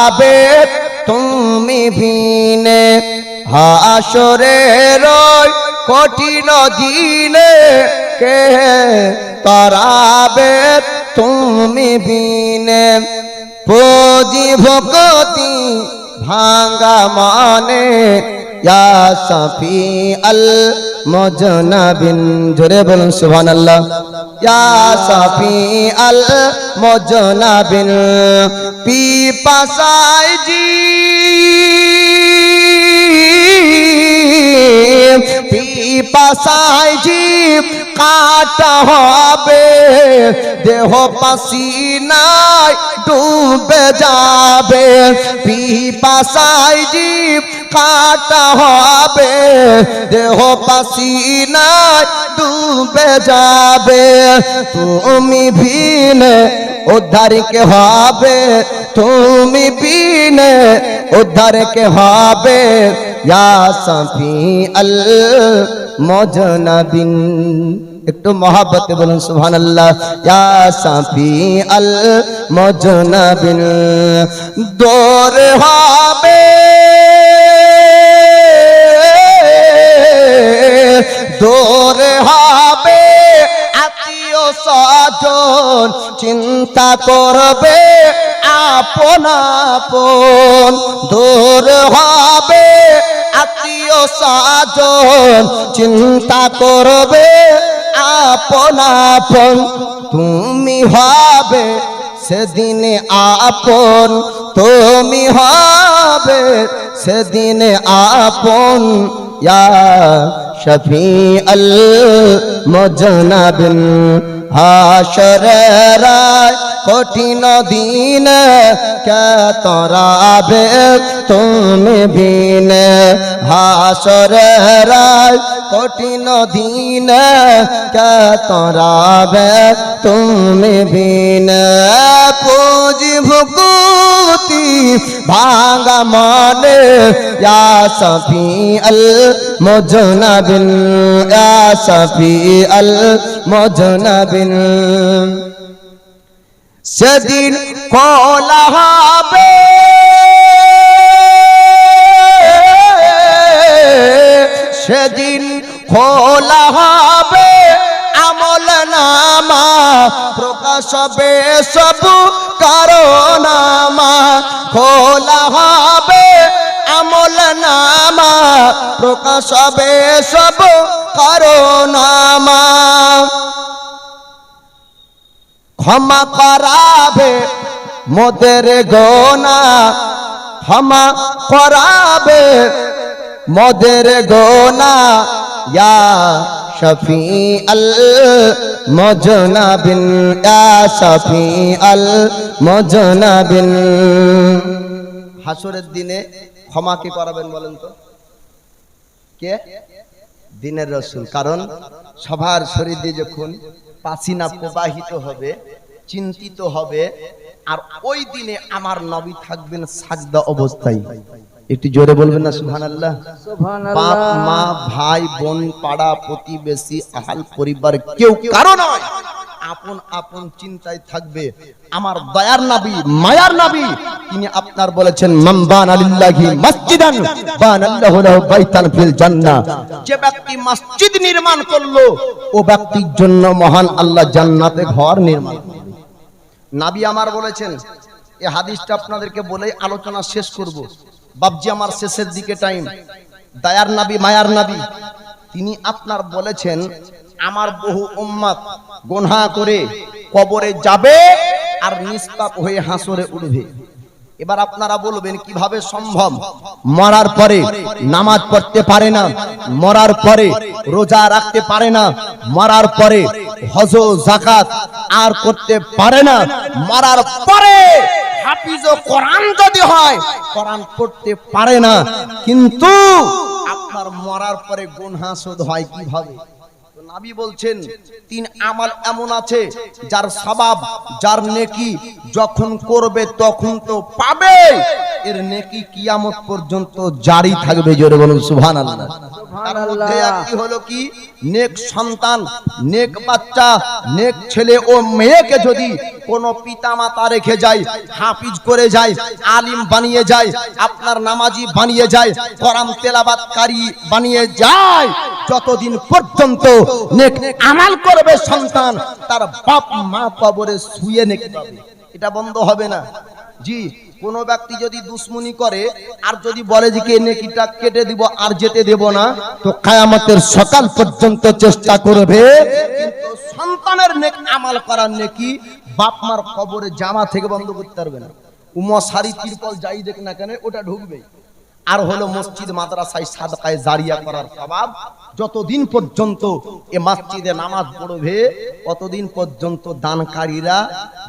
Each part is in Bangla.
তরাবে তুমি বিনে হাসরের কঠিন দিনে কে তরাবে তুমি বিনে পুঁজি ভক্তি ভাঙ্গা মানে ইয়া সাফি আল মুজনাবিন জোরে বলুন সুবহানাল্লাহ ইয়া সাফি আল মুজনাবিন পিপাসায় জি পিপাসায় জীব কাটা হবে দেহ পাসিনায় ডুবে যাবে পিপাসায় জীব কাটা হবে দেহ পাসিনায় ডুবে যাবে তুমি বিনে উদ্ধার কে হবে তুমি বিনে উদ্ধার কে হবে ইয়া সাফি আল মুজনাবিন একটু মহব্বতে বলুন সুবহানাল্লাহ ইয়া সাফি আল মুজনাবিন দূর হবে দূর হবে আত্মীয় স্বজন চিন্তা করবে আপন আপন দূর হবে আত্মীয় স্বজন চিন্তা করবে আপন আপন তুমি হবে সেদিনে আপন তুমি হবে সেদিনে আপন ইয়া শফি আল মুজনাবিন হাসরের কঠিন দিন কে তরাবে তুমি বিনে হাসরের কঠিন দিন কে তরাবে তুমি বিনে পুঁজি ভুকুতি ভাঙ্গা মানে ইয়া সাফি আল মুজনাবিন ইয়া সাফি আল মুজনাবিন সেদিন খোলা হবে সেদিন খোলা হবে আমল নামা প্রকাশ হবে সব কারনামা খোলা হবে আমল নামা প্রকাশ হবে সব কারনামা ক্ষমা করাবে মোদের গোনা ক্ষমা করাবে মোদের গোনা ইয়া শফি আল মুজনাবিন ইয়া শফি আল মুজনাবিন হাসরের দিনে ক্ষমা কি করাবেন বলেন তো কে দিনের রাসূল কারণ সবার শরীর দিয়ে যখন পাসিনা প্রবাহিত হবে চিন্তিত হবে আর ওই দিনে আমার নবী থাকবেন সাজদা অবস্থায় একটু জোরে বলবেন না সুবহানাল্লাহ বাপ মা ভাই বোন পাড়া প্রতিবেশী আহাল পরিবার কেউ কারো নয় আপন আপন চিন্তায় থাকবে আমার দয়ার নবী মায়ার নবী তিনি আপনার বলেছেন মান বানা লিল্লাহি মসজিদান বানাল্লাহু লাহু বাইতান ফিল জান্নাহ যে ব্যক্তি মসজিদ নির্মাণ করলো ও ব্যক্তির জন্য মহান আল্লাহ জান্নাতে ঘর নির্মাণ করবে নবী আমার বলেছেন এই হাদিসটা আপনাদেরকে বলেই আলোচনা শেষ করব বাপজি আমার শেষের দিকে টাইম দয়ার নবী মায়ার নবী তিনি আপনার বলেছেন আমার বহু উম্মত গুনাহ করে কবরে যাবে আর নিষ্পাপ হয়ে হাসরে উঠবে এবার আপনারা বলবেন কিভাবে সম্ভব মরার পরে নামাজ পড়তে পারে না মরার পরে রোজা রাখতে পারে না মরার পরে হজ যাকাত আর করতে পারে না মরার পরে হাফিজ কোরআন যদি হয় কোরআন পড়তে পারে না কিন্তু আপনার মরার পরে গুনাহ শোধ হয় কিভাবে নবী বলছেন তিন আমল এমন আছে যার সওয়াব যার নেকি যখন করবে তখন তো পাবে এর নেকি কিয়ামত পর্যন্ত জারি থাকবে। জোরে বলুন সুবহানাল্লাহ। তার মধ্যে একটি হলো কি, নেক সন্তান, নেক বাচ্চা, নেক ছেলে ও মেয়েকে যদি কোনো পিতা মাতা রেখে যায়, হাফিজ করে যায়, আলিম বানিয়ে যায়, আপনার নামাজি বানিয়ে যায়, কোরআন তেলাওয়াতকারী বানিয়ে যায়, যতদিন পর্যন্ত নেক আমল করবে সন্তান, তার বাপ মা কবরে শুয়ে নেকি পাবে, এটা বন্ধ হবে না। জি, কোন ব্যক্তি যদি দুশ্মনী করে আর যদি বলে যে কে নেকিটা কেটে দিব আর যেতে দেব না, তো কিয়ামতের সকাল পর্যন্ত চেষ্টা করবে, কিন্তু সন্তানের নেক আমল করার নেকি বাপ মার কবরে জামা থেকে বন্ধ করতে পারবে না। মশারি তিরপল যাই দেখ না কেন ওটা ঢুকবে। আর হলো মসজিদ মাদ্রাসায় সাদকায়ে জারিয়া করার সওয়াব, যতদিন পর্যন্ত এ মসজিদে নামাজ পড়বে ততদিন পর্যন্ত দানকারীরা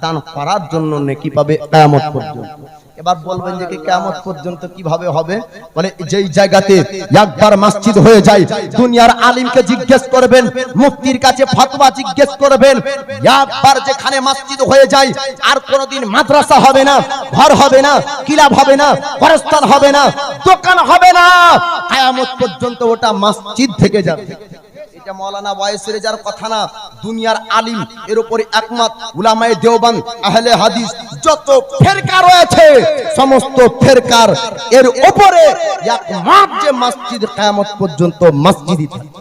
দান করার জন্য নেকি পাবে কিয়ামত পর্যন্ত। এবার বলবেন যে কিয়ামত পর্যন্ত কিভাবে হবে? বলে যেই জায়গাতে একবার মসজিদ হয়ে যায়, দুনিয়ার আলিমকে জিজ্ঞেস করবেন, মুফতির কাছে ফতোয়া জিজ্ঞেস করবেন, একবার যেখানে মসজিদ হয়ে যায় আর কোনোদিন মাদ্রাসা হবে না, ঘর হবে না, ক্লাব হবে না, কবরস্থান হবে না, দোকান হবে না, কিয়ামত পর্যন্ত ওটা মসজিদ থেকে যাবে। এটা মাওলানা ওয়াইসের যার কথা না, দুনিয়ার আলিম এর উপরে একমত, উলামায়ে দেওবন্দ, আহলে হাদিস, যত ফেরকা রয়েছে সমস্ত ফেরকার এর উপরে একমত যে মসজিদ কিয়ামত পর্যন্ত মসজিদই থাকবে।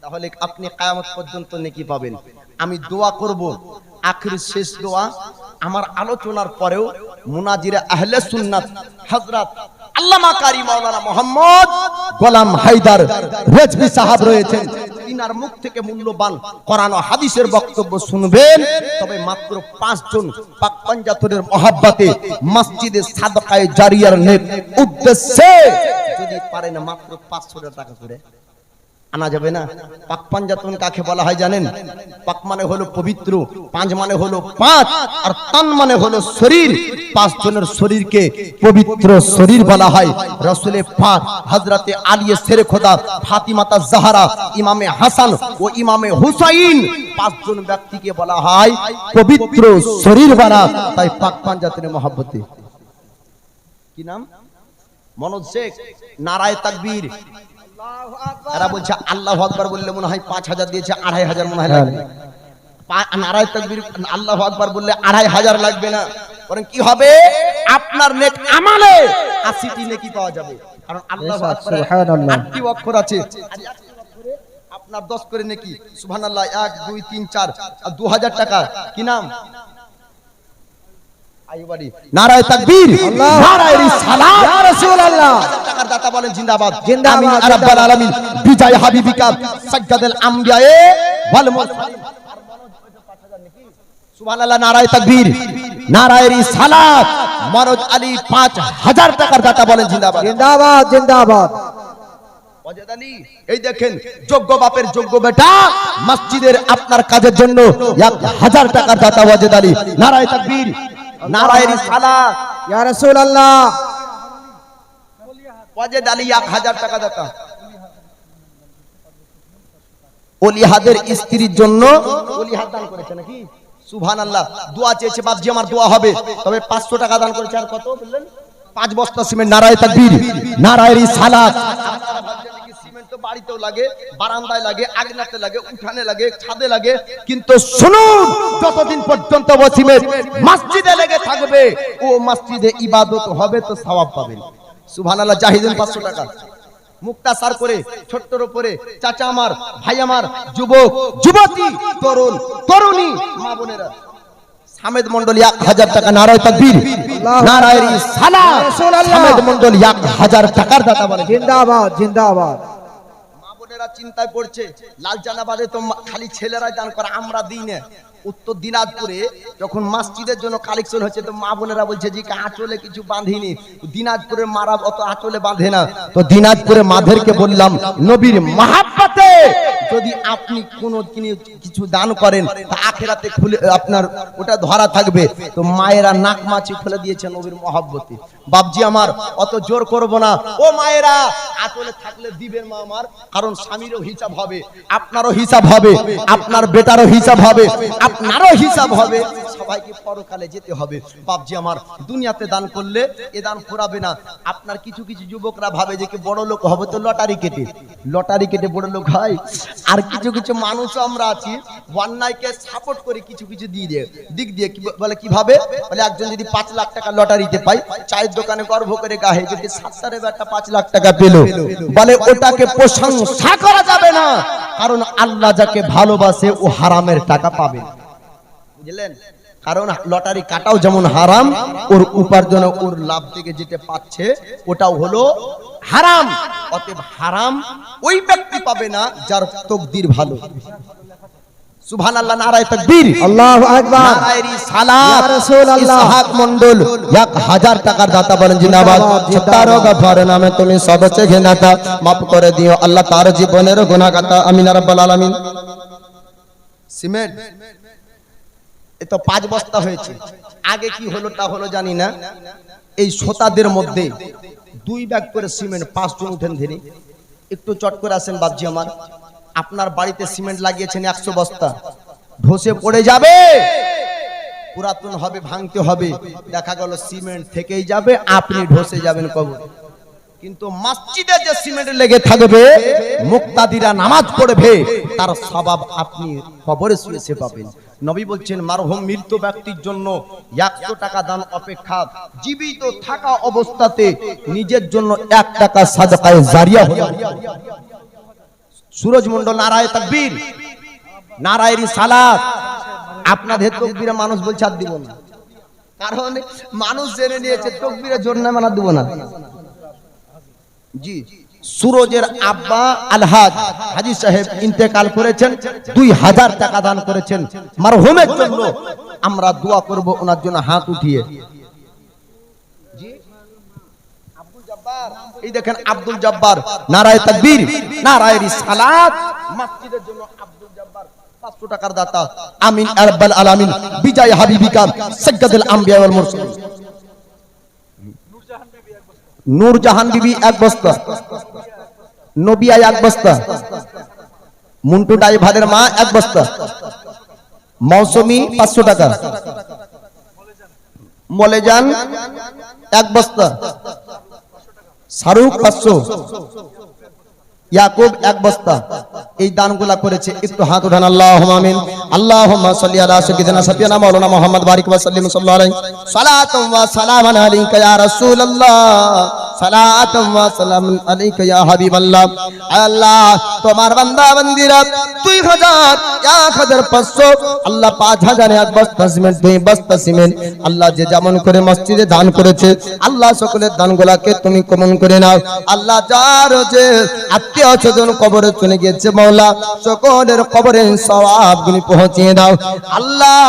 তাহলে আপনি কিয়ামত পর্যন্ত নেকি পাবেন। আমি দোয়া করব, আখির শেষ দোয়া আমার আলোচনার পরেও মুনাজিরে আহলে সুন্নাত হযরত আল্লামা কারি মাওলানা মোহাম্মদ গোলাম হায়দার রেজভী সাহেব রয়েছেন, তিনার মুখ থেকে মূল্যবান কোরআন ও হাদিসের বক্তব্য শুনবেন। তবে মাত্র 5 জন পাক পাঞ্জাতনের মহব্বতে মসজিদে সাদকায়ে জারিয়ার নেক উদ্দেশ্যে যদি পারেন মাত্র 500 টাকা করে আনা যাবে না। পাক পাঞ্জাতন কাকে বলা হয় জানেন? পাক মানে হলো পবিত্র, পাঁচ মানে হলো পাঁচ, আর তান মানে হলো শরীর। 5 জনের শরীরকে পবিত্র শরীর বলা হয়। রাসূলে পাক হযরতে আলী শেরে খোদা, ফাতিমাতা জাহরা, ইমামে হাসান ও ইমামে হুসাইন, 5 জন ব্যক্তিকে বলা হয় পবিত্র শরীর বানা। তাই পাক পাঞ্জাতনের মহব্বতে কি নাম? মনোজ শেখ। নারায়ে তাকবীর। এরা বলছে আল্লাহু আকবার বললে মনে হয় 5000 দিয়েছে, 2500 মনে হয় লাগবে। নারায়ে তাকবীর আল্লাহু আকবার বললে 2500 লাগবে না, বরং কি হবে? আপনার নেক আমলে 80টি নেকি পাওয়া যাবে। কারণ আল্লাহু আকবার সুবহানাল্লাহ 8টি অক্ষর আছে, আপনার 10 করে নেকি। সুবহানাল্লাহ 1 2 3 4 আর 2000 টাকা। কি নাম? নারায়ে তাকবীর, নারায়ে রিসালাত, ইয়া রাসূলুল্লাহ। টাকার দাতা বলেন জিন্দাবাদ, আমিন ইয়া রাব্বাল আলামিন। বিজয় হাবিবিকা সাজ্জাদুল আমবিয়া ওয়াল মুরসালিন। সুবহানাল্লাহ। নারায়ে তাকবীর, নারায়ে রিসালাত। মনোজ আলী 5000 টাকার দাতা বলেন জিন্দাবাদ, জিন্দাবাদ, জিন্দাবাদ। ওয়াজেদ আলী, এই দেখেন যোগ্য বাপের যোগ্য বেটা, মসজিদের আপনার কাজের জন্য 1000 টাকার দাতা ওয়াজেদ আলী। নারায়ে তাকবীর, নারায়ে রিসালাত, ইয়া রাসূলুল্লাহ। ওয়াজেদ আলী 1000 টাকা দাতা। ওলিহাদের স্ত্রীর জন্য ওলিহাদ দান করেছে নাকি? সুবহানাল্লাহ। দোয়া চেয়েছে, বাপজি আমার দোয়া হবে, তবে 500 টাকা দান করেছে। আর কত বললেন? 5 বস্তা সিমেন্ট। নারায়ে তাকবীর, নারায়ে রিসালাত। সিমেন্ট তো বাড়িতেও লাগে, বারান্দায় লাগে, আগনাতে লাগে, উঠানে লাগে, ছাদে লাগে, কিন্তু শুনুন, যতদিন পর্যন্ত ও সিমেন্ট মসজিদে লেগে থাকবে, ও মসজিদে ইবাদত হবে তো সওয়াব পাবেন। সুবহানাল্লাহ। জাহিদুন 500 টাকা। মুক্তাসার করে ছোট্টর উপরে চাচা আমার, ভাই আমার, যুবক যুবতী, তরুণ তরুণী, মা বোনেরা, হামেদ মন্ডল 1000 টাকা। নারায়ে তাকবীর, নারায়ে রিসালাত। হামেদ মন্ডল 1000 টাকার দাতা বলে জিন্দাবাদ, জিন্দাবাদ। মা বোনেরা চিন্তায় পড়ছে, লাল জানাবাদে তো খালি ছেলেরাই দান করে, আমরা দিই না। উত্তর দিনাজপুরে যখন মসজিদের জন্য কালেকশন হচ্ছে, তো মা বোনেরা বলছে যে আঁচলে কিছু বাঁধিনি। দিনাজপুরের মারা অত আঁচলে বাঁধে না, তো দিনাজপুরে মাদেরকে বললাম, নবীর মহব্বতে যদি আপনি কোনো কিছু দান করেন তা আখিরাতে খুলে আপনার ওটা ধরা থাকবে। তো মায়েরা নাক মাছি খুলে দিয়েছে নবীর মহব্বতে। বাপজি আমার অত জোর করব না, ও মায়েরা আঁচলে থাকলে দিবেন মা আমার, কারণ স্বামীরও হিসাব হবে, আপনারও হিসাব হবে, আপনার বেটারও হিসাব হবে, আপনারও হিসাব হবে। সবাইকে পরকালে যেতে হবে। বাপজি আমার, দুনিয়াতে দান করলে এ দান ফুরাবে না। আপনার কিছু কিছু যুবকরা ভাবে যে কি বড় লোক হবে তো লটারি কেটে বড় লোক হয়। আর কিছু কিছু মানুষ আমরা আছি অন্যায়কে সাপোর্ট করে কিছু কিছু দিক দিয়ে বলে কিভাবে বলে একজন যদি 5 লাখ টাকা লটারিতে পায়, চায়ের দোকানে গর্ব করে গাহে যদি 7 একটা 5 লাখ টাকা পেল, বলে ওটাকে প্রশংসা করা যাবে না, কারণ আল্লাহ যাকে ভালোবাসে ও হারামের টাকা পাবে, বুঝলেন? কারণ লটারি কাটাও যেমন হারাম, ওর উপার্জন ওর লাভ থেকে যেটা পাচ্ছে ওটাও হলো হারাম। অতএব হারাম ওই ব্যক্তি পাবে না যার তকদির ভালো। সুবহানাল্লাহ, নারায়ে তাকবীর, আল্লাহু আকবার, নারায়ে রিসালাত। ইয়া রাসূলুল্লাহ। ইসহাক মণ্ডল 1000 টাকার দাতা বলেন জিন্দাবাদ। সত্তারো গফার নামে তুমি সবচেয়ে ঘেনাতা, মাফ করে দিও আল্লাহ তার জীবনের গুনাহগাতা, আমিন রাব্বাল আলামিন। সিমেন্ট এ তো 5 বস্তা হয়েছে, আগে কি হলো তা হলো জানি না। এই শতাদের মধ্যে 2 ব্যাগ করে সিমেন্ট 5 জন উঠেন ধরে একটু চট করে আসেন বাপজি আমার। আপনার বাড়িতে সিমেন্ট লাগিয়েছেন 100 বস্তা, ধসে পড়ে যাবে, পুরাতন হবে, ভাঙতে হবে, দেখা গেল সিমেন্ট থেকেই যাবে, আপনি ধসে যাবেন কবর। কিন্তু মসজিদে যে সিমেন্ট লেগে থাকবে, মুক্তাদিরা নামাজ পড়বে, তার সওয়াব আপনি কবরে শুয়ে পাবেন। নবী বলছেন মারহুম মৃত ব্যক্তির জন্য 100 টাকা দান অপেক্ষা জীবিত থাকা অবস্থাতে নিজের জন্য 1 টাকা সাদকায়ে জারিয়া হলো। সুরজ মণ্ডল নারায়ে তাকবীর, নারায়ে রিসালাত। আপনাদের তাকবীরে মানুষ বলছে আর দিব না, কারণ মানুষ জেনে নিয়েছে তাকবীরের জন্য মানা দিব না। জি, সুরজের আব্বা আলহাজ হাজী সাহেব ইন্তেকাল করেছেন, 2000 টাকা দান করেছেন মারহুমের জন্য। আমরা দোয়া করব ওনার জন্য হাত উঠিয়ে। জি, আব্দুল জব্বার, এই দেখেন আব্দুল জব্বার, নারায়ে তাকবীর, নারায়ে রিসালাত। মসজিদের জন্য আব্দুল জব্বার 500 টাকার দাতা, আমিন রাব্বাল আলামিন। বিজয় হাবিবিকা সাইয়্যিদুল আম্বিয়া ওয়াল মুরসালিন। নূরজাহান বিবি 1 বস্তা, নবিয়া 1 বস্তা, মুন্টু ড্রাইভারের মা 1 বস্তা, মৌসুমী 500 টাকা, মলেজান 1 বস্তা, শাহরুখ 500, ইয়াকুব 1 বস্তা। এই দানগুলা করেছে, একটু হাত উঠান আল্লাহুম্মা আমিন। আল্লাহুম্মা সাল্লি আলা সাইয়্যিদিনা সাফিয়ানা মাওলানা মুহাম্মদ বারিক ওয়া সাল্লিম সাল্লাল্লাহু আলাইহি সালাতু ওয়া সালামান আলাইকা ইয়া রাসূলুল্লাহ, সালাতু ওয়া সালামুন আলাইকা ইয়া হাবিবাল্লাহ। আল্লাহ তোমার বান্দা বান্দিরা 2000 1500 আল্লাহ 5000 1 বস্তা সিমেন্ট 2 বস্তা সিমেন্ট আল্লাহ যে যেমন করে মসজিদে দান করেছে, আল্লাহ সকলের দানগুলোকে তুমি কবুল করে নাও। আল্লাহ যার যে আত্মীয় স্বজন কবরে চলে গেছে মাওলা, সকলের কবরে সওয়াবগুলি পৌঁছিয়ে দাও। আল্লাহ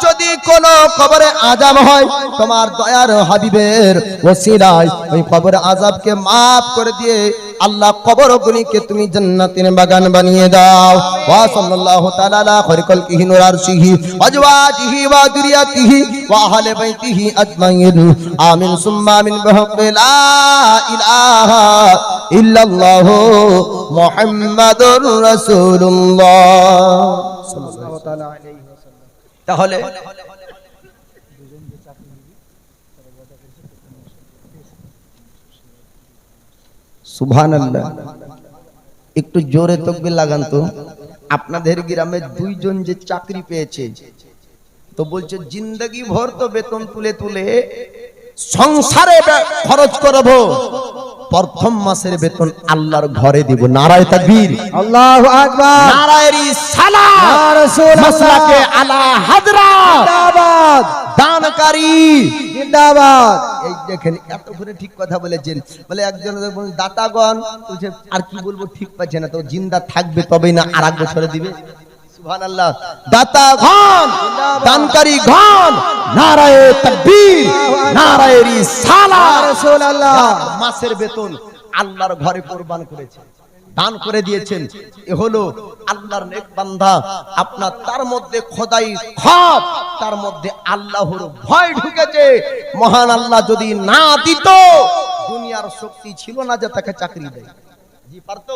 যদি কোন কবরে আযাব হয়, তোমার দয়ার হাবিবের ওসিলায় ওই কবরে আযাবকে maaf করে দিয়ে আল্লাহ কবরগুলিকে তুমি জান্নাতের বাগান বানিয়ে দাও। ওয়া সাল্লাল্লাহু তাআলা আলা খায়রিল খালকিহি নূর আরশিহি আজওয়াজিহি ওয়া যুরিয়াতিহি ওয়া আহলি বাইতিহি আজমাইন, আমিন সুম্মা আমিন। বিহাক্কি লা ইলাহা ইল্লাল্লাহু মুহাম্মাদুর রাসূলুল্লাহ সাল্লাল্লাহু তাআলা আলাইহি ওয়াসাল্লাম। তাহলে সুবহানাল্লাহ, একটু জোরে তাকবীর লাগান তো। আপনাদের গ্রামে 2 জন যে চাকরি পেয়েছে, তো বলছে জিন্দেগি ভর তো বেতন তুলে তুলে সংসারে খরচ করব, প্রথম মাসের বেতন আল্লাহর ঘরে দিব। নারায়ে তাকবীর, আল্লাহু আকবার, নারায়ে রিসালাত, ইয়া রাসূলুল্লাহ, মাসলাকে আলা হাযরাত, জিন্দাবাদ, দানকারী জিন্দাবাদ। এই দেখেন এত করে ঠিক কথা বলেছেন, বলে একজন দাতাগণ বলছে আর কি বলবো ঠিক পাচ্ছে না, তো জিন্দা থাকবে তবেই না আর 1 বছরে দিবে। সুবহানাল্লাহ, দাতাগণ, দানকারী গণ, নারায়ে তাকবীর, নারায়ে রিসালাত। ইয়া রাসূলুল্লাহ, মাসের বেতন আল্লাহর ঘরে কুরবান করেছে, দান করে দিয়েছেন, এ হলো আল্লাহর নেক বান্দা। আপনার তার মধ্যে খোদাই খৌফ, তার মধ্যে আল্লাহর ভয় ঢুকেছে। মহান আল্লাহ যদি না দিত, দুনিয়ার শক্তি ছিল না যে তাকে চাকরি দেয়। জি পারতো?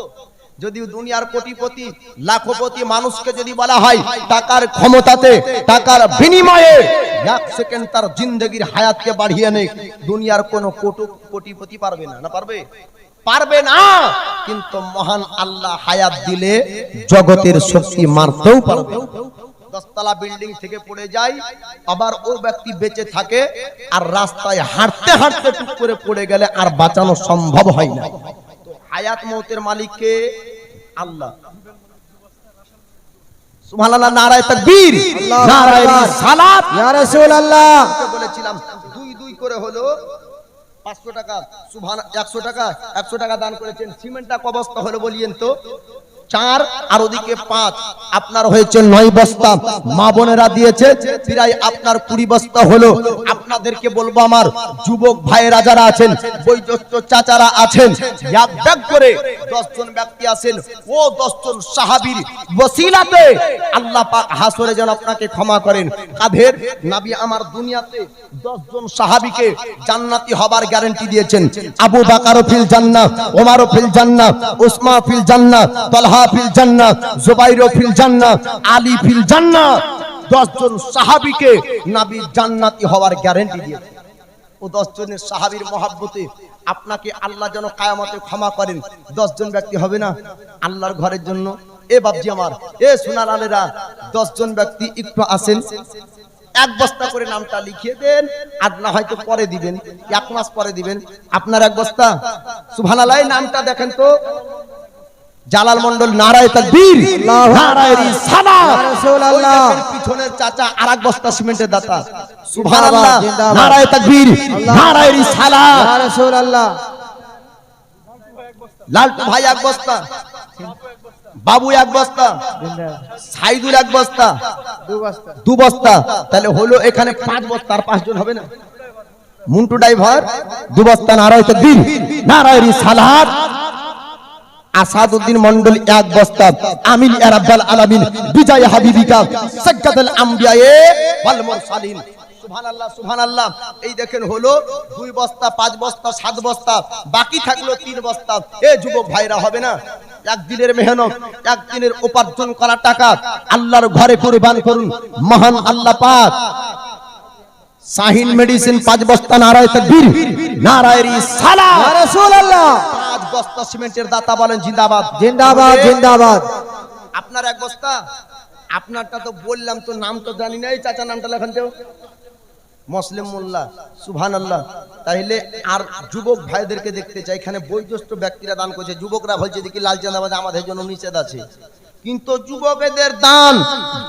যদি দুনিয়ার কোটিপতি লাখপতি মানুষকে যদি বলা হয় টাকার ক্ষমতাতে টাকার বিনিময়ে এক সেকেন্ড তার জিন্দগির হায়াতকে বাড়িয়ে নে, দুনিয়ার কোন কোটিপতি পারবে না। না পারবে? পারবে না। কিন্তু মহান আল্লাহ হায়াত দিলে জগতের শক্তি মারতেও পারবে। 10 তলা বিল্ডিং থেকে পড়ে যায়, আবার ও ব্যক্তি বেঁচে থাকে, আর রাস্তায় হাঁটতে হাঁটতে টুক করে পড়ে গেলে আর বাঁচানো সম্ভব হয় না। তো হায়াত মৌতের মালিককে আল্লাহ। সুবহানাল্লাহ, নারায়ে তাকবীর, নারায়ে রিসালাত। ইয়া রাসূলুল্লাহ, বলেছিলাম 2 করে হলো 500 টাকা, সুবহান 100 টাকা, 100 টাকা দান করেছেন। সিমেন্টটা ক বস্তা হলো বলিয়েন তো? 4 আর ওদিকে 5, আপনার হয়েছে 9 বস্তা। মা বোনেরা দিয়েছে প্রায় আপনার 20 বস্তা হলো। আপনাদেরকে বলবো, আমার যুবক ভাইয়েরা যারা আছেন, বয়োজ্যেষ্ঠ চাচারা আছেন, এক ব্যাগ করে 10 জন ব্যক্তি আছেন, ও 10 জন সাহাবীর ওসিলাতে আল্লাহ পাক হাসরে যেন আপনাকে ক্ষমা করেন। কাদের? নবী আমার দুনিয়াতে 10 জন সাহাবীকে জান্নাতি হবার গ্যারান্টি দিয়েছেন। আবু বকর ফিল জান্নাহ, ওমর ফিল জান্নাহ, উসমান ফিল জান্নাহ, তালহা ফিল জান্নাহ, জুবাইর ফিল জান্নাহ, আলী ফিল জান্নাহ। 10 জন সাহাবীকে নবী জান্নাতি হওয়ার গ্যারান্টি দিয়েছেন। ও 10 জনের সাহাবীর মহব্বতে আপনাকে আল্লাহ যেন কিয়ামতে ক্ষমা করেন। 10 জন ব্যক্তি হবে না আল্লাহর ঘরের জন্য? এ বাপজি আমার, এ সোনার আলেরা, 10 জন ব্যক্তি একটু আসেন, 1 বস্তা করে নামটা লিখিয়ে দেন, আর না হয়তো পরে দিবেন, 1 মাস পরে দিবেন। আপনার 1 বস্তা। সুবহানাল্লাহ, নামটা দেখেন তো। জালাল মন্ডল, নারায়ে তাকবীর, নারায়ে রিসালাত। ইয়া রাসূলুল্লাহ, পিছনের চাচা আরেক বস্তা সিমেন্টের দাতা। সুবহানাল্লাহ, নারায়ে তাকবীর, নারায়ে রিসালাত। ইয়া রাসূলুল্লাহ, লালটু ভাই 1 বস্তা, বাবু 1 বস্তা, সাইদুল 1 বস্তা, 2 বস্তা। তাহলে হলো এখানে 5 বস্তা। আর 5 জন হবে না? মুন্টু ড্রাইভার 2 বস্তা। নারায়ে তাকবীর, নারায়ে রিসালাত। আসাদউদ্দিন মন্ডল 1 বস্তা। আমিন ইয়া রাব্বাল আলামিন, বিজয় হাবিবিকা সাজ্জাদাল আমবিয়ায়ে ওয়াল মুরসালিন। সুবহানাল্লাহ, সুবহানাল্লাহ। এই দেখেন হলো 2 বস্তা, 5 বস্তা, 7 বস্তা, বাকি থাকলো 3 বস্তা। এ যুবক ভাইরা, হবে না? একদিনের মেহনত, একদিনের উপার্জন করা টাকা আল্লাহর ঘরে কুরবান করুন। মহান আল্লাহ পাক শাহিন মেডিসিন 5 বস্তা। নারায়ে তাকবীর, নারায়ে রিসালাত। ইয়া রাসূলুল্লাহ, 5 বস্তা সিমেন্টের দাতা বলেন জিন্দাবাদ, জিন্দাবাদ, জিন্দাবাদ। আপনার 1 বস্তা। আপনারটা তো বললাম, তো নাম তো জানি না। এই চাচা নামটা লেখান তো, মুসলিম মোল্লা। সুবহানাল্লাহ। তাইলে আর যুবক ভাইদেরকে দেখতে চাই, এখানে বয়োজ্যেষ্ঠ ব্যক্তিরা দান করেছে, যুবকরা বলছে দেখি লাল চাঁদাবাজ আমাদের জন্য নিষেধ আছে। কিন্তু যুবকদের দান,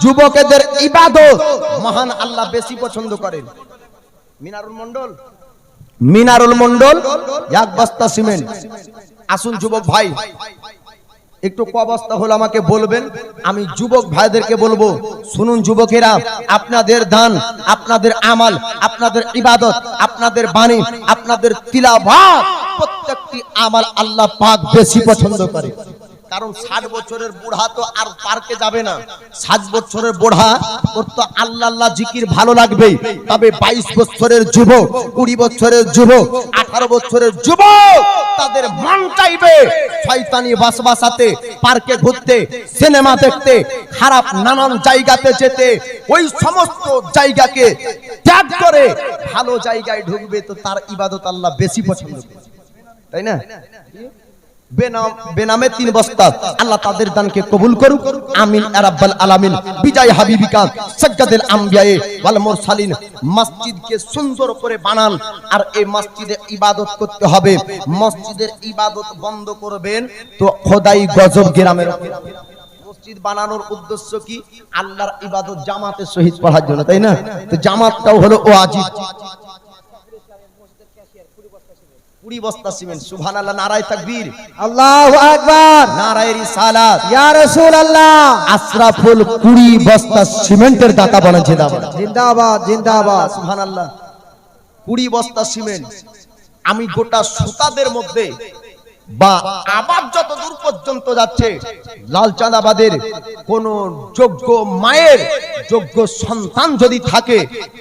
যুবকদের ইবাদত মহান আল্লাহ বেশি পছন্দ করেন। মিনারুল মন্ডল, মিনারুল মন্ডল 1 বস্তা সিমেন্ট। আসুন যুবক ভাই, একটু ক বস্তা হলো আমাকে বলবেন। আমি যুবক ভাইদেরকে বলবো, শুনুন যুবকেরা, আপনাদের দান, আপনাদের আমাল, আপনাদের ইবাদত, আপনাদের বাণী, আপনাদের তিলাওয়াত, প্রত্যেকটি আমাল আল্লাহ পাক বেশি পছন্দ করে। কারণ 60 বছরের বুড়া তো আর পার্কে যাবে না। 60 বছরের বুড়া ওর তো আল্লাহ আল্লাহ জিকির ভালো লাগবে। তবে 22 বছরের যুবক, 20 বছরের যুবক, 18 বছরের যুবক, তাদের মন চাইবে শয়তানি ওয়াসওয়াসাতে পার্কে ঘুরতে, সিনেমা দেখতে, খারাপ নানান জায়গাতে যেতে। ওই সমস্ত জায়গাকে ত্যাগ করে ভালো জায়গায় ঢুকবে, তো তার ইবাদত আল্লাহ বেশি পছন্দ করে, তাই না? বেনামে 3 বস্তা। আল্লাহ তাদের দানকে কবুল করুক। আমিন ইয়া রাব্বাল আলামিন। বিজয় হাবিবিকা সাজ্জাদাল আমবিয়ায়ে ওয়াল মুরসালিন। মসজিদকে সুন্দর করে বানান, আর এই মসজিদে ইবাদত করতে হবে। মসজিদের ইবাদত বন্ধ করবেন তো খোদাই গজব গ্রামের। মসজিদ বানানোর উদ্দেশ্য কি? আল্লাহর ইবাদত জামাতের সহিত পড়ার জন্য, তাই না? তো জামাতটাও হলো ওয়াজিব। 20 বস্তা সিমেন্ট। সুবহানাল্লাহ, নারায়ে তাকবীর, আল্লাহু আকবার, নারায়ে রিসালাত। ইয়া রাসূলুল্লাহ, আশরাফুল 20 বস্তা সিমেন্টের দাতা বলেন জিন্দাবাদ, জিন্দাবাদ, জিন্দাবাদ। সুবহানাল্লাহ। 20 বস্তা সিমেন্ট। আমি গোটা সুতাদের মধ্যে বা আবাদ যত দূর পর্যন্ত যাচ্ছে, লাল চাঁদাবাদের কোন যোগ্য মায়ের যোগ্য সন্তান যদি থাকে,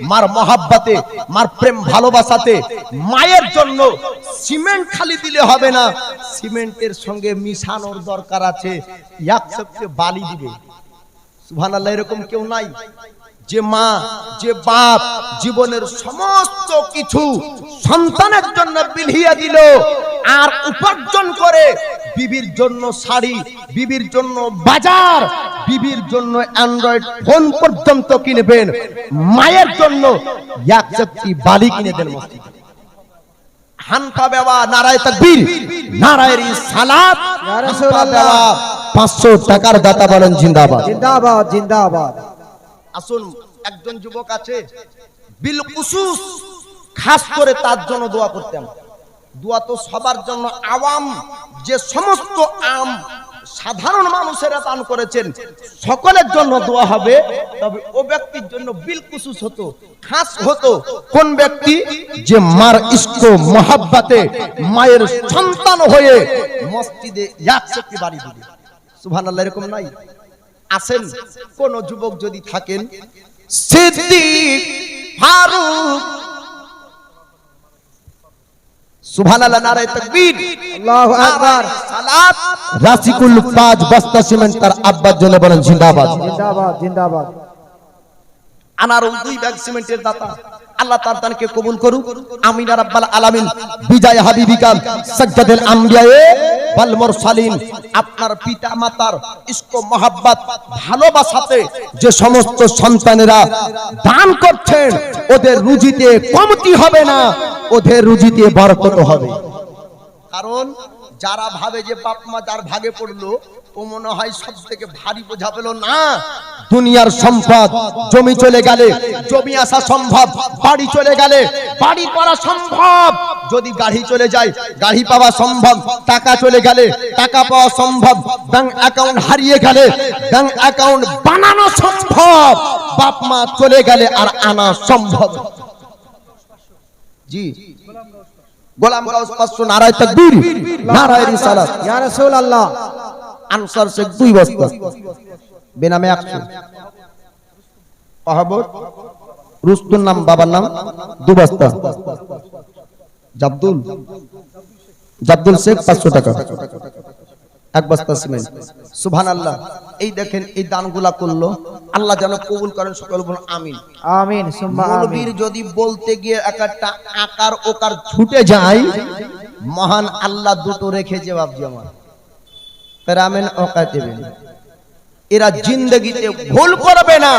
মার মহাব্বাতে, মার প্রেম ভালোবাসাতে, মায়ের জন্য সিমেন্ট খালি দিলে হবে না, সিমেন্টের সঙ্গে মিশানোর দরকার আছে, এক সপ্তাহে বালি দিবে। সুবহানাল্লাহ, এরকম কেউ নাই যে মা যে বাপ জীবনের সমস্ত কিছু সন্তানের জন্য বিলিয়ে দিল, আর উপার্জন করে বিবির জন্য শাড়ি, বিবির জন্য বাজার, বিবির জন্য অ্যান্ড্রয়েড ফোন পর্যন্ত কিনবেন, মায়ের জন্য এক চাপটি বালি কিনে দেন মসজিদে। হানফা বাবা নারায়ে তাকবীর, নারায়ে রিসালাত, ইয়া রাসূলুল্লাহ 500 টাকার দাতা বলেন জিন্দাবাদ। জিন্দাবাদ জিন্দাবাদ। আসুন, একজন যুবক আছে বিল খুসুস খাস করে তার জন্য দোয়া করতাম। দোয়া তো সবার জন্য, আওয়াম যে সমস্ত সাধারণ মানুষেরা দান করেছেন সকলের জন্য দোয়া হবে, তবে ও ব্যক্তির জন্য বিল খুসুস হতো, খাস হতো। কোন ব্যক্তি? যে মার ইশক মহাব্বতে মায়ের সন্তান হয়ে মসজিদে একশোটি বাড়ি দিবে। সুবহানাল্লাহ, এরকম নাই? আসেন, কোন যুবক যদি থাকেন, সিদ্দিক, ফারুক, সুবহানাল্লাহ, নারায়ে তাকবীর, আল্লাহু আকবার, সালাত, রাসিকুল 5 বস্তা সিমেন্ট তার আব্বার জন্য বলেন জিন্দাবাদ। জিন্দাবাদ জিন্দাবাদ। আনার 2 ব্যাগ সিমেন্টের দাতা, আল্লাহ তার দানকে কবুল করুক, আমিন ইয়া রাব্বাল আলামিন। বিজয় হাবিবিকা সাজ্জাদুল আম্বিয়ায়ে ওয়াল মুরসালিন। আপনার পিতা মাতার ইশক মহব্বত ভালোবাসাতে যে সমস্ত সন্তানেরা দান করছেন, ওদের রুজিতে কমতি হবে না, ওদের রুজিতে বরকত হবে। কারণ যারা ভাবে যে বাপ মা যার ভাগে পড়লো, ও মনে হয় সব থেকে ভারী বোঝা পেল না। দুনিয়ার সম্পদ, জমি চলে গেলে জমি আসা সম্ভব, বাড়ি চলে গেলে বাড়ি করা সম্ভব, যদি গাড়ি চলে যায় গাড়ি পাওয়া সম্ভব, টাকা চলে গেলে টাকা পাওয়া সম্ভব, ব্যাংক অ্যাকাউন্ট হারিয়ে গেলে ব্যাংক অ্যাকাউন্ট বানানো সম্ভব, বাপ মা চলে গেলে আর আনা সম্ভব। জি, গোলাম গাউস 500, নারায়ে তাকবীর, নারায়ে রিসালাত, ইয়া রাসূলুল্লাহ। আনসার শেখ 2 বস্তা, বেনামে 100, আহমদ রুস্তুর নাম, বাবার নাম 2 বস্তা, জাবদুল শেখ 500 টাকা, 1 বস্তা সিমেন্ট। সুবহানাল্লাহ, এই দেখেন এই দানগুলা করলো, আল্লাহ যেন কবুল করেন, সকল বলুন আমিন। আমিন সুম্মা আমিন। মৌলবীর যদি বলতে গিয়ে একটা আকার ওকার ছুটে যায়, মহান আল্লাহ দুটো রেখেছে বাপজি আমার, পেরামেন ওকাতেবেন। এরা জিন্দেগিতে ভুল করবে না,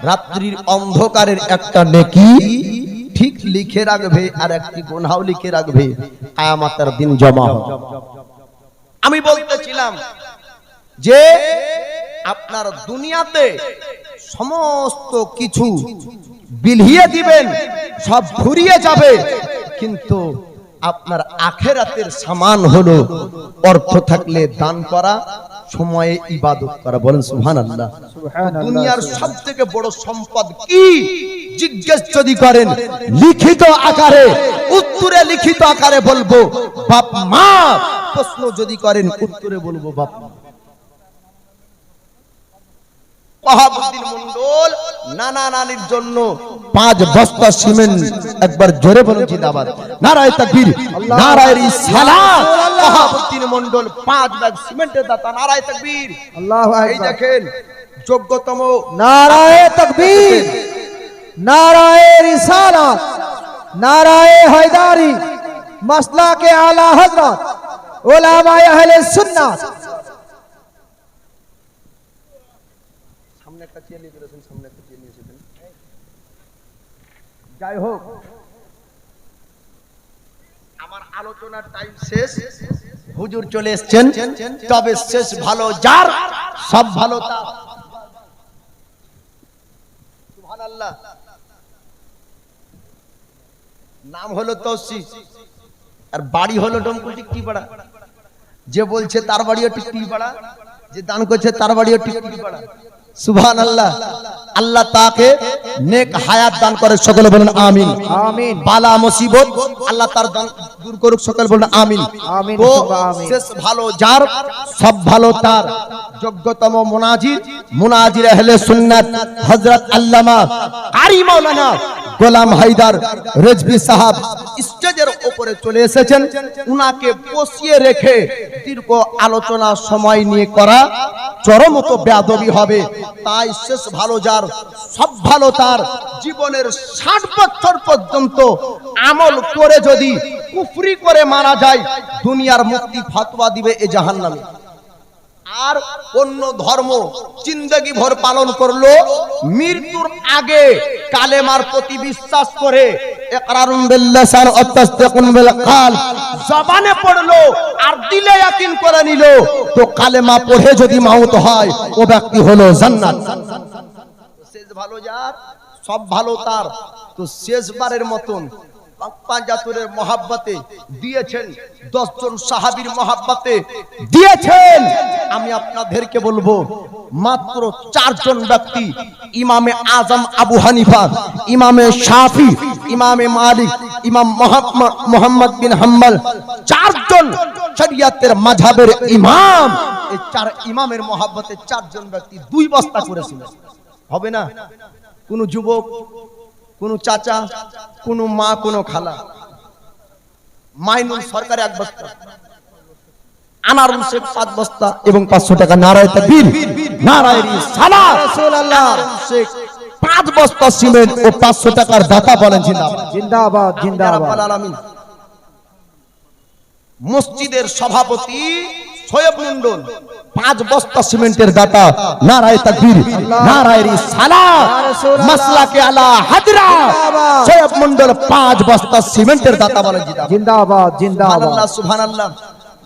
রাত্রির অন্ধকারের একটা নেকি ঠিক লিখে রাখবে, আর একটি গুনাহ লিখে রাখবে, কিয়ামতের দিন জমা হবে। আমি বলতেছিলাম যে আপনার দুনিয়াতে সমস্ত কিছু বিলিয়ে দিবেন, সব ফুরিয়ে যাবে, কিন্তু আপনার আখেরাতের সামান হলো অর্থ থাকলে দান করা, সময়ে ইবাদত করা। বলেন সুবহানাল্লাহ। দুনিয়ার সবথেকে বড় সম্পদ কি জিজ্ঞেস যদি করেন, লিখিত আকারে, উত্তরে লিখিত আকারে বলবো বাপ মা। প্রশ্ন যদি করেন, উত্তরে বলবো বাপ মা। ওয়াহাবউদ্দিন মন্ডল নানা নানির জন্য 5 বস্তা সিমেন্ট, একবার জোরে বলুন জিন্দাবাদ, নারায়ে তাকবীর, নারায়ে রিসালাত। ওয়াহাবউদ্দিন মন্ডল 5 ব্যাগ সিমেন্টের দাতা, নারায়ে তাকবীর, আল্লাহু আকবার। এই দেখেন যোগ্যতম, নারায়ে তাকবীর, নারায়ে রিসালাত, নারায়ে হায়দারি, মাসলাকে আলা হযরত উলামায়ে আহলে সুন্নাত। সামনে একটা চেয়ার নিয়ে চলেছেন, সামনে একটা চেয়ার নিয়ে এসেছেন। যাই হোক, আমার আলোচনার টাইম শেষ, হুজুর চলে এসেছেন, তবে শেষ ভালো যার, সব ভালো তার। সুবহানাল্লাহ। নাম হলো তৌসিফ, আর বাড়ি হলো ডমকল টিকটিপাড়া। যে বলছে তার বাড়িও টিকটিপাড়া, যে দান করছে তার বাড়িও টিকটিপাড়া। সুবহানাল্লাহ। আল্লাহ তাকে নেক হায়াত দান করে, সকলে বলেন আমিন। আমিন। বালা মুসিবত আল্লাহ তার দূর করুক, সকলে বলেন আমিন। আমিন, তো আমিন। শেষ ভালো যার, সব ভালো তার। যোগ্যতম মুনাজির আহলে সুন্নাত হযরত আল্লামা কারি মাওলানা গোলাম হায়দার রেজভী সাহেব স্টেজের উপরে চলে এসেছেন। উনাকে বসিয়ে রেখে দীর্ঘ আলোচনা সময় নিয়ে করা চরমত বেয়াদবি হবে। তাই শেষ ভালো যার, সব ভালো তার। জীবনের 60 বছর পর্যন্ত আমল করে যদি কুফরি করে মারা যায়, দুনিয়ার মুক্তি ফতোয়া দিবে এ জাহান্নামে। আর অন্য ধর্ম জিন্দেগি ভর পালন করলো, মৃত্যুর আগে কালেমার প্রতি বিশ্বাস করে ইকরারুন বিল লিসান ওয়া তাসদীকুন বিল কলব জবানে পড়লো আর দিলে ইয়াকিন করে নিল, তো কালেমা পড়ে যদি মাউত হয় ও ব্যক্তি হলো জান্নাত। শেষ ভালো যার, সব ভালো তার। তো শেষবারের মতন পাঁচাতুরের মহাব্বতে দিয়েছেন, 10 জন সাহাবীর মহাব্বতে দিয়েছেন। আমি আপনাদেরকে বলবো মাত্র 4 জন ব্যক্তি, ইমামে আজম আবু হানিফা, ইমামে শাফি, ইমামে মালিক, ইমাম মুহাম্মদ বিন হাম্বল, 4 জন শরিয়াতের মাযহাবের ইমাম। এই 4 ইমামের মহাব্বতে 4 জন ব্যক্তি 2 বস্তা করেছিলেন। হবে না? কোন যুবক, কোন চাচা, কোন মা, কোন খালা। মাইনুল সরকার 1 বস্তা, আনারুল শেখ 5 বস্তা এবং 500 টাকা। নারায়ে তাকবীর, নারায়ে রিসালাত। রাসূলুল্লাহ শেখ 5 বস্তা সিমেন্ট ও 500 টাকার দাতা বলেন জিন্দাবাদ, জিন্দাবাদ, জিন্দাবাদ। আলামিন। মসজিদের সভাপতি শোয়েব মন্ডল 5 বস্তা সিমেন্টের দাতা। নারায়ে তাকবীর, নারায়ে রিসালাত। মাসলাকে আলা হাজরা শোয়েব মন্ডল 5 বস্তা সিমেন্টের দাতা বলেন জিন্দাবাদ, জিন্দাবাদ, জিন্দাবাদ। সুবহানাল্লাহ, সুবহানাল্লাহ।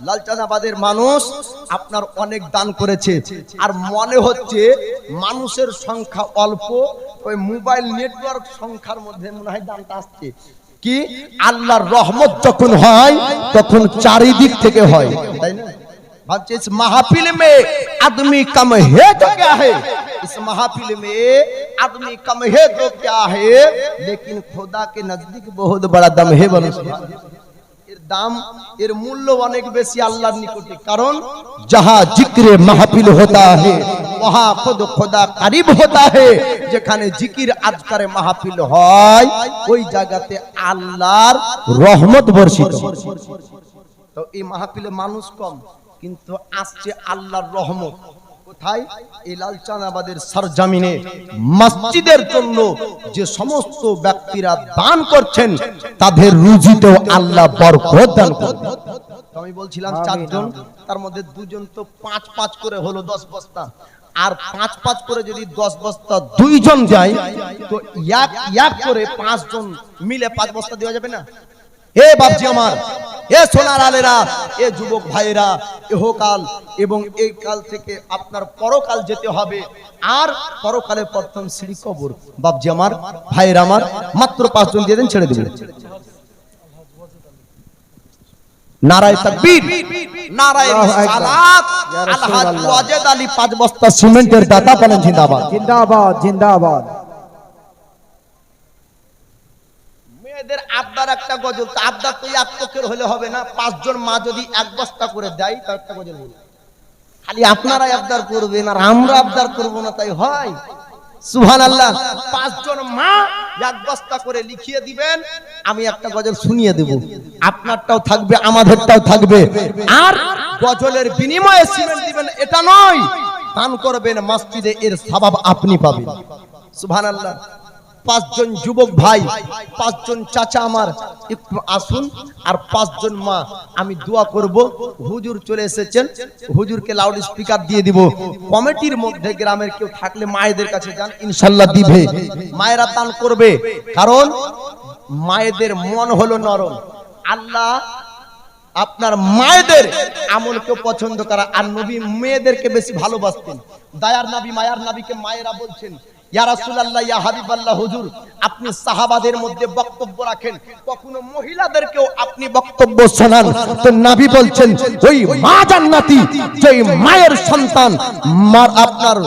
লালচাঁদাবাদের মানুষ আপনার অনেক দান করেছে, আর মনে হচ্ছে মানুষের সংখ্যা অল্প, ওই মোবাইল নেটওয়ার্ক সংখ্যার মধ্যে মনে হয় দানটা আসছে। কি আল্লাহর রহমত যখন হয় তখন চারিদিক থেকে হয়, তাই না? भाई इस महफिल में आदमी कम है तो क्या है, इस महफिल में आदमी कम है तो क्या है, लेकिन खुदा के नजदीक बहुत बड़ा दम है। बोलो सुभान अल्लाह। এর দাম, এর মূল্য অনেক বেশি আল্লাহর নিকটে। কারণ जहां जिक्र महफिल होता है वहां खुद खुदा करीब होता है। যেখানে জিকির আজকারে মাহফিল হয় ওই জায়গাতে আল্লাহর রহমত বর্ষিত। তো এই মাহফিলে মানুষ কম, কিন্তু আসছে আল্লাহর রহমত। কোথায়? এই লালচাঁদাবাদের সরজমিনে মসজিদের জন্য যে সমস্ত ব্যক্তিরা দান করছেন তাদের রুজিতেও আল্লাহ বরকত দান করবেন। আমি বলছিলাম 4 জন, তার মধ্যে 2 জন তো 5-5 করে হলো 10 বস্তা, আর 5-5 করে যদি 10 বস্তা 2 জন যায় তো এক করে 5 জন মিলে 5 বস্তা দেওয়া যাবে না? এ বাপজি আমার, এ সোনার আলেরা, এ যুবক ভাইরা, ইহকাল এবং এই কাল থেকে আপনার পরকাল যেতে হবে। আর পরকালে প্রথম সিঁড়ি কবর। বাপজি আমার, ভাইরা আমার, মাত্র 5 জন দিয়ে দেন, ছেড়ে দিবেন। নারায়ে তাকবীর, নারায়ে রিসালাত। আলহাজ ওয়াজেদ আলী 5 বস্তা সিমেন্টের দাতা বলেন জিন্দাবাদ, জিন্দাবাদ, জিন্দাবাদ। মেয়েদের আবদার একটা গজল, তো আবদার তো এক পক্ষের হলে হবে না। 5 জন মা যদি 1 বস্তা করে দেয় তার একটা গজল হবে। খালি আপনারাই আবদার করবেন আর আমরা আবদার করব না, তাই হয়? সুবহানাল্লাহ। 5 জন মা 1 বস্তা করে লিখিয়ে দিবেন, আমি একটা গজল শুনিয়ে দেব। আপনারটাও থাকবে, আমাদেরটাও থাকবে। আর গজলের বিনিময়ে সিমেন্ট দিবেন এটা নয়, দান করবেন মসজিদে, এর সওয়াব আপনি পাবেন। সুবহানাল্লাহ। 5 জন যুবক ভাই, 5 জন চাচা আমার একটু আসুন, আর 5 জন মা আমি দোয়া করব। হুজুর চলে এসেছেন, হুজুরকে লাউড স্পিকার দিয়ে দিব। কমিটির মধ্যে গ্রামের কেউ থাকলে মায়েদের কাছে যান, ইনশাআল্লাহ দিবে। মায়েরা দান করবে, কারণ মায়েদের মন হলো নরম। আল্লাহ আপনার মায়েদের আমলকে পছন্দ করা, আর নবী মেয়েদেরকে বেশি ভালোবাসতেন। দয়ার নবী, মায়ার নবীকে মায়েরা বলছেন, ইয়া রাসূলুল্লাহ, ইয়া হাবিবাল্লাহ, হুজুর আপনি সাহাবাদের মধ্যে বক্তব্য রাখেন, কখনো মহিলাদেরকেও আপনি বক্তব্য শোনান। তো নবী বলছেন, ওই মা জান্নাতি যেই মায়ের সন্তান আপনার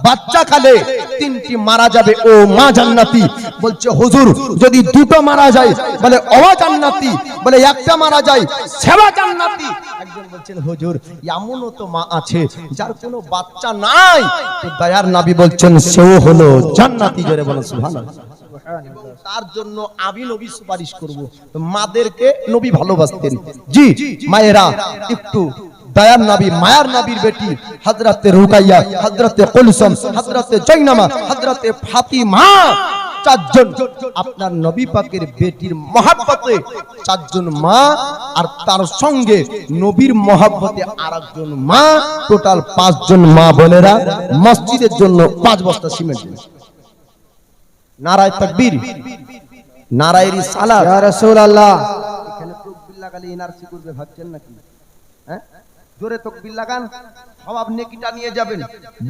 বাচ্চা কালে তিনটি মারা যাবে ও মা জান্নাতি। বলছে হুজুর যদি দুটো মারা যায় বলে ও জান্নাতি, বলে একটা মারা যায় সেবা জান্নাতি। একজন বলছেন হুজুর এমনও তো মা আছে যার কোনো বাচ্চা নাই, তো দয়ার নবী বলছেন সেও হলো জান্নাতি। জোরে বলেন সুবহানাল্লাহ। এবং তার জন্য আমি নবী সুপারিশ করব। তো মাদেরকে নবী ভালোবাসতেন। জি মায়েরা একটু দয়ার নবী মায়ার নবীর বেটি হযরতে রুকাইয়া, হযরতে কুলসুম, হযরতে জয়নামা, হযরতে ফাতিমা, চারজন আপনার নবী পাকের বেটির মহব্বতে চারজন মা, আর তার সঙ্গে নবীর মহব্বতে আরেকজন মা, টোটাল পাঁচজন মা বোনেরা মসজিদের জন্য 5 বস্তা সিমেন্ট। নারায়ে তাকবীর, নারায়ে রিসালাত। ইয়া রাসূলুল্লাহ। এখানে তাকবীর লাগালে এনআরসি করবে ভাবছেন নাকি? হ্যাঁ, জোরে তাকবীর লাগান, সওয়াব নেকিটা নিয়ে যাবেন।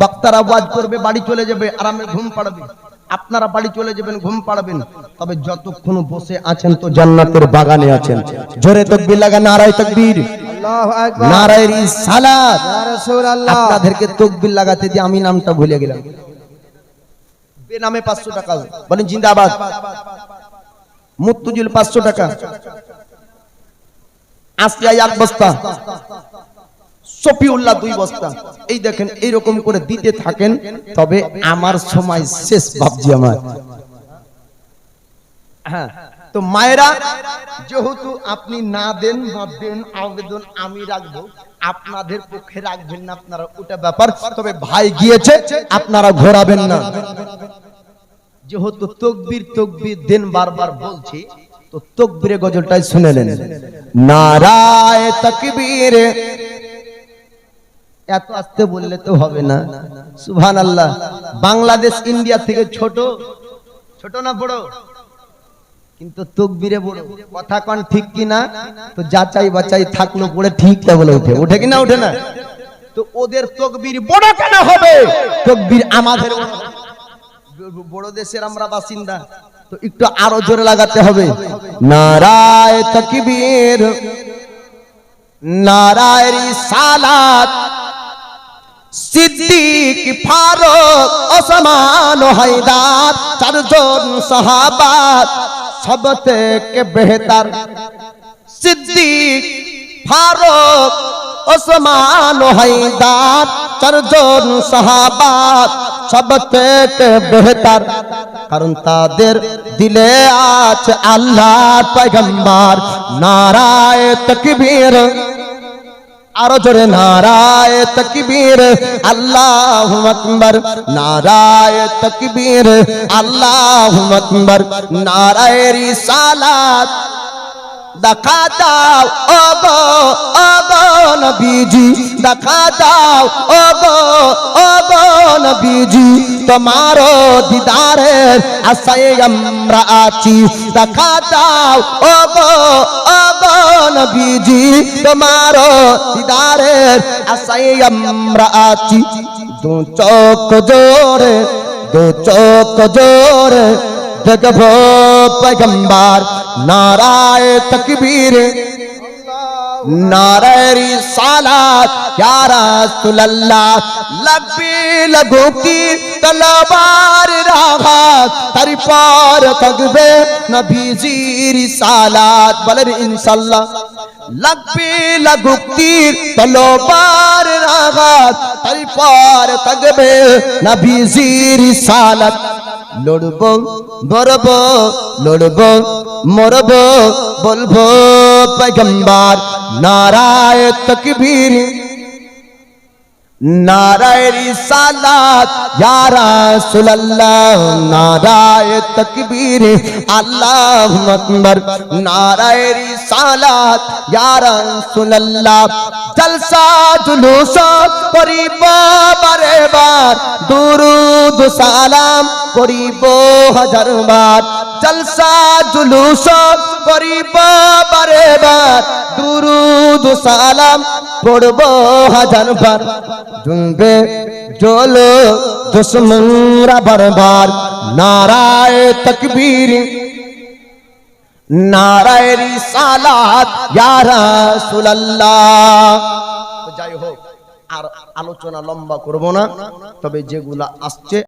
বক্তারা ওয়াজ করবে, বাড়ি চলে যাবে, আরামে ঘুম পাড়বে। আপনারা বাড়ি চলে যাবেন, ঘুম পাড়বেন। তবে যতক্ষণ বসে আছেন তো জান্নাতের বাগানে আছেন। জোরে তাকবীর লাগান, নারায়ে তাকবীর, আল্লাহু আকবার। নারায়ে রিসালাত। ইয়া রাসূলুল্লাহ। আপনাদেরকে তাকবীর লাগাতে দিয়ে আমি নামটা ভুলে গেলাম। বেনামে 500 টাকা বলেন জিন্দাবাদ। মুত্তুজুল 500 টাকা, আসিয়া 1 বস্তা, সফিউল্লাহ 2 বস্তা। এই দেখেন এইরকম করে দিতে থাকেন, তবে আমার সময় শেষ ভাবছি আমার। হ্যাঁ, তো মায়েরা যেহেতু আপনি না দেন না দেন, আবেদন আমি রাখবো, আপনাদের পক্ষে রাখবেন না আপনারা, ওটা ব্যাপার। তবে ভাই গিয়েছে আপনারা ঘোরাবেন না। যেহেতু তকবীর তকবীর দেন বারবার বলছি, তো তকবীরে গজলটাই শুনে নেন। নারায়ে তাকবীর, এত আস্তে বললে তো হবে না। সুবহানাল্লাহ। বাংলাদেশ ইন্ডিয়া থেকে ছোট, ছোট না বড়? কিন্তু তকবীরে বড়। কথা কোন ঠিক কি না? তো যাচাই বাচাই থাকলো পড়ে ঠিকটা বলে ওঠে, ওঠে কি না ওঠে না? তো ওদের তকবীর বড় কেন হবে? তকবীর আমাদের বড় দেশের আমরা বাসিন্দা, তো একটু আরো জোরে লাগাতে হবে। নারায়ে তাকবীর, নারায়ে রিসালাত, সিদ্দিক, ফারুক, ওসমান, হায়দার, চারজন সাহাবা সব থেকে বেহতর। সিদ্দিক, ফারুক, ওসমান, হায়দার, চারজন সাহাবা সব থেকে বেহতর, কারণ তাদের দিলে আছে আল্লাহর পয়গম্বর। নারায়ে তাকবীর, আরো জোরে নারায়ে তাকবীর, আল্লাহু আকবার, নারায়ে তাকবীর, আল্লাহু আকবার, নারায়ে রিসালাত। দেখা দাও ওগো ওগো নবীজি, দেখা দাও ওগো ওগো নবীজি, তোমার দিদারের আশায় আমরা আছি। দেখা দাও ওগো ওগো নবীজি, তোমার দিদারের আশায় আমরা আছি। দু চোখ জোরে, দু চোখ জোরে দেখবো পয়গম্বর। নারায়ে তাকবীর, নারায়ে রিসালাত, ইয়া রাসূলুল্লাহ। লাগবে লাগো কি তলবার রাহাত, তার পর থাকবে নবীজি রিসালাত। বলেন ইনশাআল্লাহ। লাগবে লাগো কি তলবার রাহাত, তার পর থাকবে নবীজি রিসালাত। লড়বো মরবো, লড়বো মরবো, বলবো পয়গম্বর। নারায়ে তাকবীর, নারায়ে রিসালাত, ইয়া রাসূলুল্লাহ। নারায়ে তাকবীর, আল্লাহু আকবার, নারায়ে রিসালাত, ইয়া রাসূলুল্লাহ। জলসা জুলুস করিব বারে বার, দুরুদ সালাম করিব হাজার বার। জলসা জুলুস করিব বারে বার, দুরুদ সালাম পড়ব হাজার বার। জ্বলবে জ্বলো দুশমনরা বারবার। নারায়ে তাকবীর, নারায়ে রিসালাত, ইয়া রাসূলুল্লাহ। যাই হোক, আর আলোচনা লম্বা করব না, তবে যেগুলা আসছে